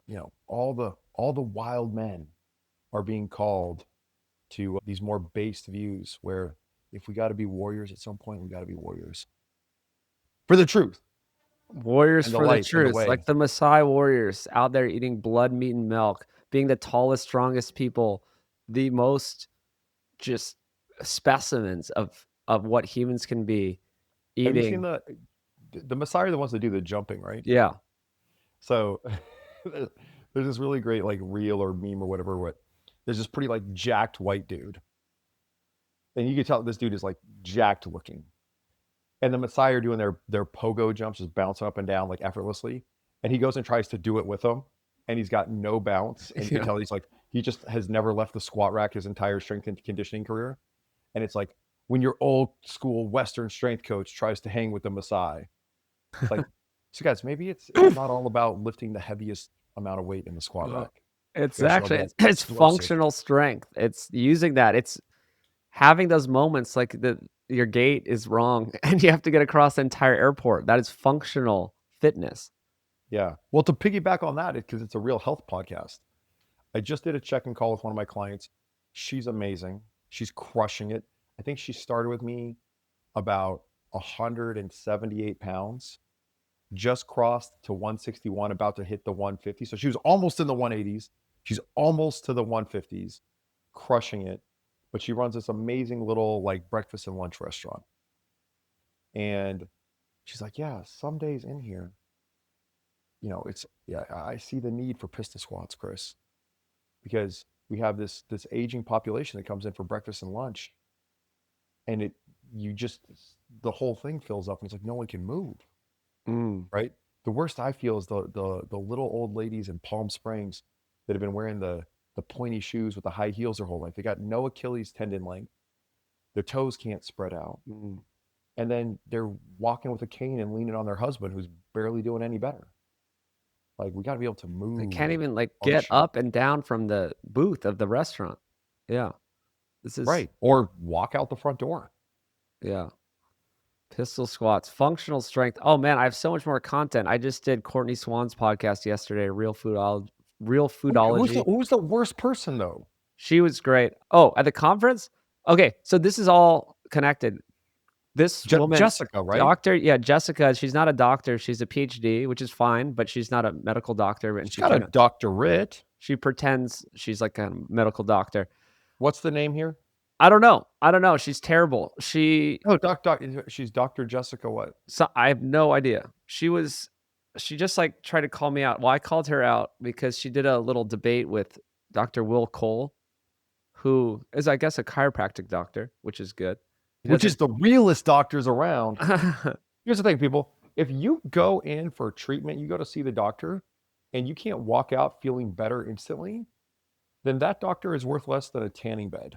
all the wild men are being called to these more based views where if we got to be warriors at some point, we got to be warriors for the truth Warriors and the for the light and the truth, way. like the Maasai warriors out there eating blood, meat, and milk, being the tallest, strongest people, the most just specimens of what humans can be Have you seen eating. the Messiah are the ones that do the jumping, right? Yeah. So there's this really great like reel or meme or whatever. What there's this pretty like jacked white dude, and you can tell this dude is like jacked looking, and the Messiah are doing their pogo jumps, just bouncing up and down like effortlessly, and he goes and tries to do it with them, and he's got no bounce, and you can Yeah. tell he's like he just has never left the squat rack his entire strength and conditioning career, and it's like when your old school Western strength coach tries to hang with the Maasai, it's like, so guys, maybe it's not all about lifting the heaviest amount of weight in the squat Uh, rack. It's We gotta show actually them it's explosive. functional strength. It's using that. It's having those moments like your gait is wrong and you have to get across the entire airport. That is functional fitness. Yeah. Well, to piggyback on that, because it's a real health podcast, I just did a check-in call with one of my clients. She's amazing. She's crushing it. I think she started with me about 178 pounds, just crossed to 161, about to hit the 150. So she was almost in the 180s. She's almost to the 150s, crushing it. But she runs this amazing little like breakfast and lunch restaurant. And she's like, yeah, some days in here, it's yeah, I see the need for pistol squats, Chris, because we have this aging population that comes in for breakfast and lunch, and you just the whole thing fills up, and it's like no one can move, Mm, right? The worst I feel is the little old ladies in Palm Springs that have been wearing the pointy shoes with the high heels their whole life. They got no Achilles tendon length. Their toes can't spread out, mm. and then they're walking with a cane and leaning on their husband who's barely doing any better. Like we got to be able to They move can't and even like get function. up and down from the booth of the restaurant. Yeah. This is Right. Or walk out the front door. yeah. Pistol squats, functional strength. Oh man, I have so much more content. I just did Courtney Swan's podcast yesterday, Real Okay, who's the Foodology. who's the worst person though? She was great. Oh, at the conference? Okay, so this is all connected. This woman, Jessica, right? doctor, yeah, Jessica, she's not a doctor. She's a PhD, which is fine, but she's not a medical doctor, and She's got a doctorate. she pretends she's like a medical doctor. What's the name here? I don't know. I don't know. She's terrible. Oh, she's Dr. Jessica what? So I have no idea. She just like tried to call me out. Well, I called her out because she did a little debate with Dr. Will Cole, who is, I guess, a chiropractic doctor, which is good. He Which is doesn't. the realest doctors around. Here's the thing, people. If you go in for treatment, you go to see the doctor, and you can't walk out feeling better instantly, then that doctor is worth less than a tanning bed.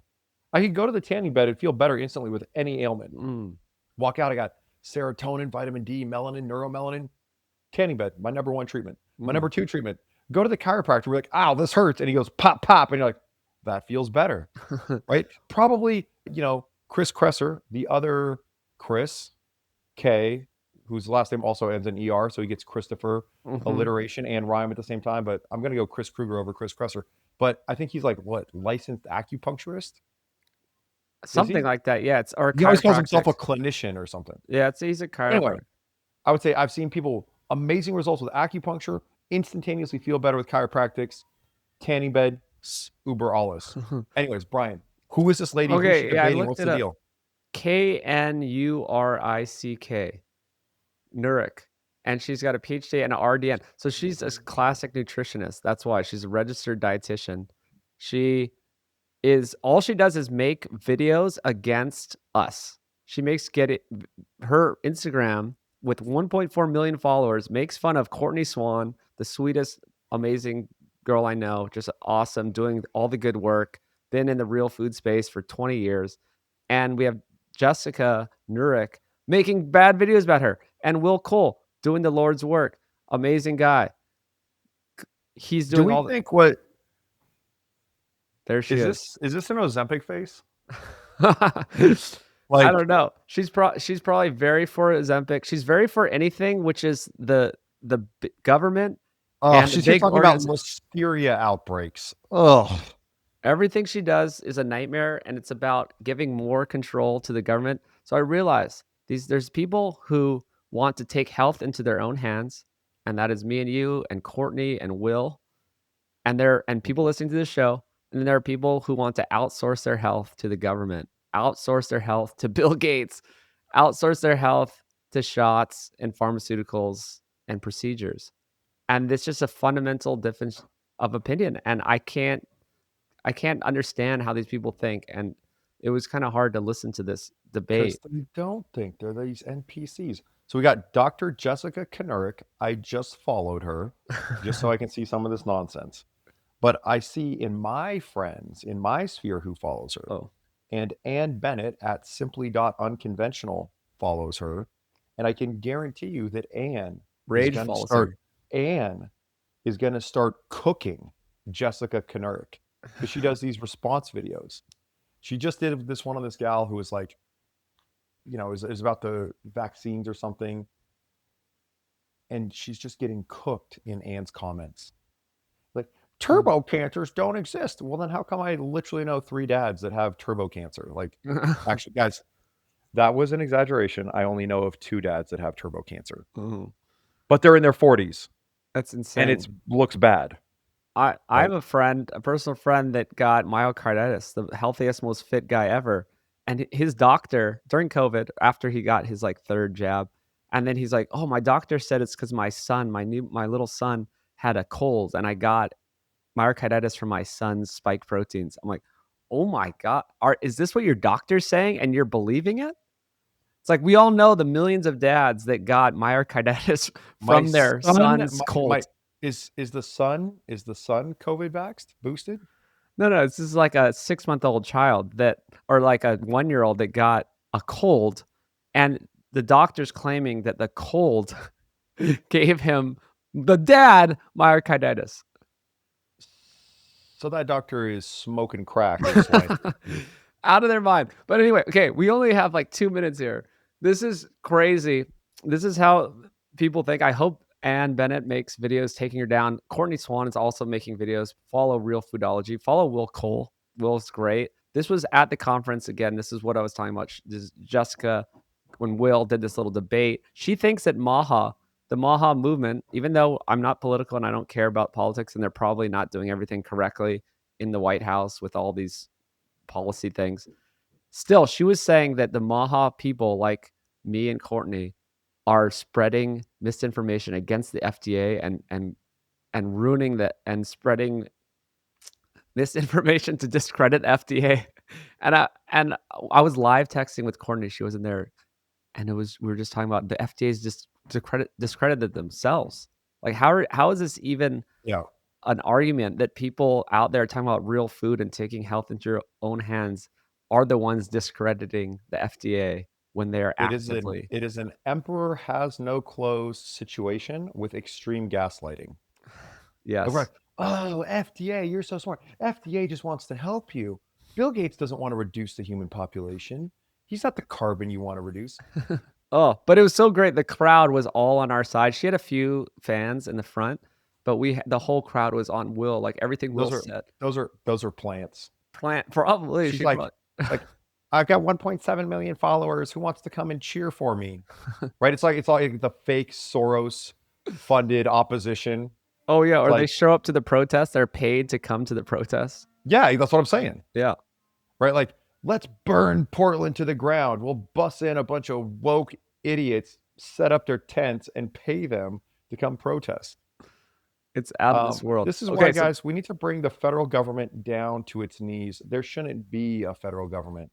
I could go to the tanning bed and feel better instantly with any ailment. Mm, Walk out, I got serotonin, vitamin D, melanin, neuromelanin, tanning bed, my #1 treatment. My mm. #2 treatment, go to the chiropractor. We're like, ow, this hurts. And he goes, pop, pop. And you're like, that feels better, right? Probably, Chris Kresser, the other Chris K, whose last name also ends in ER. So he gets Christopher Mhm. alliteration and rhyme at the same time. But I'm going to go Chris Kruger over Chris Kresser. But I think he's like, what, licensed acupuncturist? Is Something he? like that. Yeah, it's or He always calls himself a chiropractics. clinician or something. Yeah, he's a Anyway, chiropractor. I would say I've seen people amazing results with acupuncture, instantaneously feel better with chiropractics, tanning bed, uber alles. Anyways, Brian, who is this lady? Who's she Okay, yeah, I debating? looked What's it the up. deal? Knurick. Knurick. And she's got a PhD and an RDN. So she's a classic nutritionist. That's why she's a registered dietitian. She all she does is make videos against us. She makes her Instagram with 1.4 million followers makes fun of Courtney Swan, the sweetest, amazing girl I know, just awesome, doing all the good work, been in the real food space for 20 years, and we have Jessica Knurick making bad videos about her, and Will Cole doing the Lord's work. Amazing guy. He's Do doing we all the think what there she is. is this an Ozempic face? I Like, don't know. She's probably very for Ozempic. She's very for anything which is the government oh, and the she's here big talking about organiz listeria outbreaks. Ugh. everything she does is a nightmare, and it's about giving more control to the government. So I realize there's people who want to take health into their own hands, and that is me and you and Courtney and Will, and people listening to this show, and then there are people who want to outsource their health to the government, outsource their health to Bill Gates, outsource their health to shots and pharmaceuticals and procedures. And it's just a fundamental difference of opinion. And I can't understand how these people think. And it was kind of hard to listen to this Because debate. they don't think they're these NPCs. So we got Dr. Jessica Knurick. I just followed her just so I can see some of this nonsense. But I see in my friends, in my sphere, who follows her. Oh, And Ann Bennett at simply.unconventional follows her. And I can guarantee you that Rage follows her. Anne is going to start cooking Jessica Knurick because she does these response videos. She just did this one on this gal who was like, it was about the vaccines or something. And she's just getting cooked in Anne's comments. Like, turbo cancers don't exist. Well, then how come I literally know 3 dads that have turbo cancer? Like, actually, guys, that was an exaggeration. I only know of 2 dads that have turbo cancer, Mhm. but they're in their 40s That's and insane. it looks bad, I right? have a personal friend that got myocarditis, the healthiest, most fit guy ever. And his doctor during COVID, after he got his like third jab, and then he's like, "Oh, my doctor said it's because my little son had a cold, and I got myocarditis from my son's spike proteins." I'm like, "Oh my god, is this what your doctor's saying, and you're believing it?" It's like we all know the millions of dads that got myocarditis My from their son, son's my cold. is the son COVID vaxxed, boosted? No, no, this is like a six-month-old child that or like a one-year-old that got a cold, and the doctor's claiming that the cold gave him the dad myocarditis. So that doctor is smoking crack in swine. Out of their mind. But anyway, okay, we only have like 2 minutes here. This is crazy. This is how people think. I hope Ann Bennett makes videos taking her down. Courtney Swan is also making videos. Follow Real Foodology. Follow Will Cole. Will's great. This was at the conference again. This is what I was talking about. This is Jessica, when Will did this little debate, she thinks that the Maha movement, even though I'm not political and I don't care about politics, and they're probably not doing everything correctly in the White House with all these policy things. Still, she was saying that the Maha people like me and Courtney are spreading misinformation against the FDA and ruining that and spreading misinformation to discredit FDA. And I was live texting with Courtney. She was in there, and we were just talking about the FDA's just discredited themselves. Like how is this even Yeah. an argument that people out there talking about real food and taking health into your own hands are the ones discrediting the FDA when they're actively. It is an emperor has no clothes situation with extreme gaslighting. Like, we're Yes. like, oh, FDA, you're so smart. FDA just wants to help you. Bill Gates doesn't want to reduce the human population. He's not the carbon you want to reduce. Oh, but it was so great. The crowd was all on our side. She had a few fans in the front, but the whole crowd was on Will. Like everything Will Those are said. those are plants. Plant probably She's she probably. like, I've got 1.7 million followers. Who wants to come and cheer for me? Right? It's like the fake Soros funded opposition. Oh yeah, It's or they like, show up to the protest. They're paid to come to the protest. yeah, that's what I'm saying. Yeah. Right? Like, let's burn Portland to the ground. We'll bus in a bunch of woke idiots, set up their tents, and pay them to come protest. It's out of this world. This is why, Okay, so guys, we need to bring the federal government down to its knees. There shouldn't be a federal government.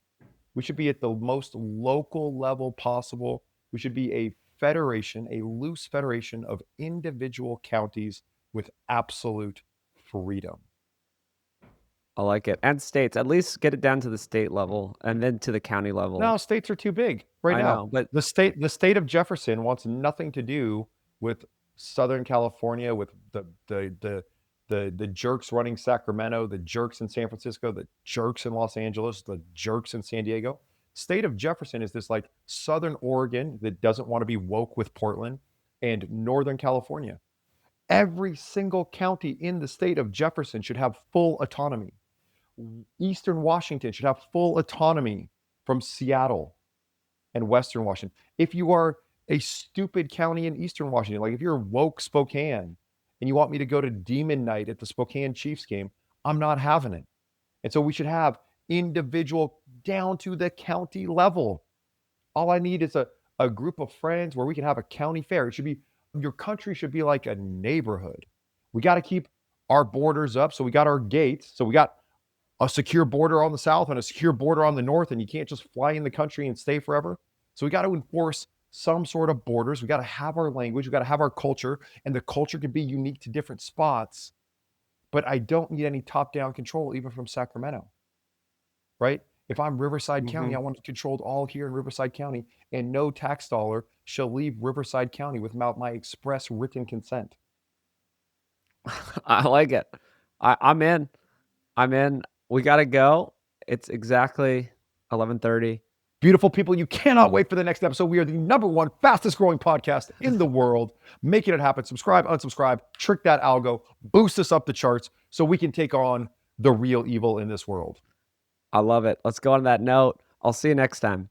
We should be at the most local level possible. We should be a federation, a loose federation of individual counties with absolute freedom. I like it. And states, at least get it down to the state level and then to the county No, level. states are too big right I now. know, but The state of Jefferson wants nothing to do with Southern California, with the jerks running Sacramento, the jerks in San Francisco, the jerks in Los Angeles, the jerks in San Diego. State of Jefferson is this like Southern Oregon that doesn't want to be woke with Portland, and Northern California. Every single county in the state of Jefferson should have full autonomy. Eastern Washington should have full autonomy from Seattle and Western Washington. If you are a stupid county in Eastern Washington, like if you're woke Spokane and you want me to go to Demon Night at the Spokane Chiefs game, I'm not having it. And so we should have individual down to the county level. All I need is a group of friends where we can have a county fair. It should be, your country should be like a neighborhood. We got to keep our borders up. So we got our gates. So we got a secure border on the south and a secure border on the north, and you can't just fly in the country and stay forever. So we got to enforce some sort of borders. We got to have our language. We got to have our culture, and the culture can be unique to different spots. But I don't need any top-down control, even from Sacramento, right? If I'm Riverside County, I want it controlled all here in Riverside County, and no tax dollar shall leave Riverside County without my express written consent. I like it. I'm in. I'm in. We gotta go. It's exactly 11:30. Beautiful people, you cannot wait for the next episode. We are the #1 fastest growing podcast in the world. Making it happen. Subscribe, unsubscribe, trick that algo, boost us up the charts so we can take on the real evil in this world. I love it. Let's go on that note. I'll see you next time.